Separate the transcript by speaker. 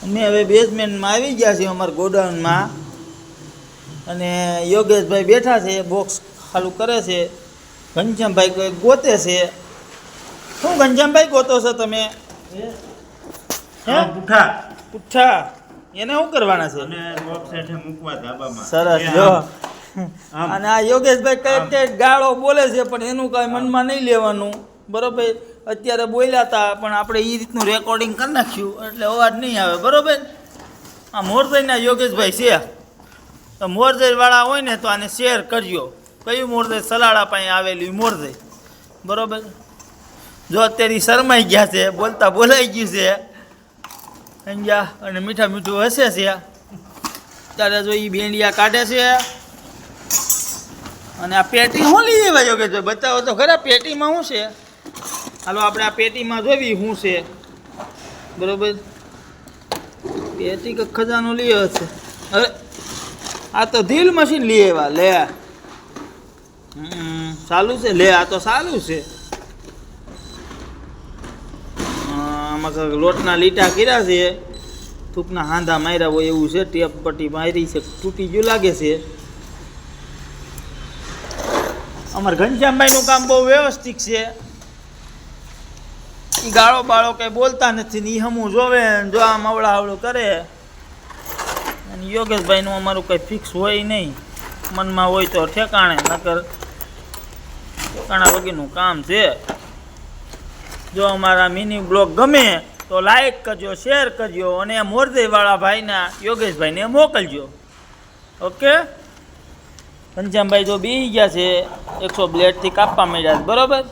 Speaker 1: અમે હવે બેઝમેન્ટમાં આવી ગયા છીએ અમારા ગોડાઉનમાં અને યોગેશભાઈ બેઠા છે, બોક્સ ચાલુ કરે છે. ઘનશ્યામભાઈ કોઈ ગોતે છે. શું ઘનશ્યામભાઈ ગોતો છો તમે?
Speaker 2: પુઠ્ઠા
Speaker 1: પુઠ્ઠા એને શું કરવાના છે?
Speaker 2: અને બોક્સ હેઠે મૂકવા ધાબામાં.
Speaker 1: સરસ જો. અને આ યોગેશભાઈ કઈ ગાળો બોલે છે પણ એનું કાંઈ મનમાં નહીં લેવાનું, બરોબર? અત્યારે બોલ્યા હતા પણ આપણે એ રીતનું રેકોર્ડિંગ કરી નાખ્યું એટલે અવાજ નહીં આવે, બરોબર? આ મોરજઈના યોગેશભાઈ છે, તો મોરજઈવાળા હોય ને તો આને શેર કરજો. કયું મોરજઈ? સલાડા પાસે આવેલી મોરજઈ, બરોબર? જો અત્યારે શરમાઈ ગયા છે, બોલતા બોલાઈ ગયું છે સમજ્યા, અને મીઠા મીઠું હસે છે. ત્યારે જો એ બેંડિયા કાઢે છે. અને આ પેટી શું લઈ આવ્યા યોગેશભાઈ? બતાવો તો ખરા પેટીમાં શું છે. હાલો આપણે આ પેટીમાં જોવી શું છે, બરોબર? પેટી કે ખજાનો લઈ આવ્યો છે. અરે આ તો ધીલ મશીન લઈ આવ્યા. લે સારું છે. લે આ તો સારું છે. આમાં લોટના લીટા કર્યા છે, થૂકના હાંધા માર્યા હોય એવું છે. ટેપ પટ્ટી મારી છે, તૂટી ગયું લાગે છે. અમારા ઘનશ્યામભાઈનું કામ બહુ વ્યવસ્થિત છે. એ ગાળો બાળો કંઈ બોલતા નથી ને એ હમું જોવે જો આમ અવળાવળું કરે. અને યોગેશભાઈનું અમારું કંઈ ફિક્સ હોય નહીં, મનમાં હોય તો ઠેકાણે, નકર ઠેકાણા વગરનું કામ છે. જો અમારા મિની બ્લોગ ગમે તો લાઈક કરજો, શેર કરજો અને મોરજઈવાળા ભાઈના યોગેશભાઈને મોકલજો. ઓકે? ઘનશ્યામભાઈ જો બેસી ગયા છે, 100 બ્લેડથી કાપવા માંડ્યા છે, બરાબર?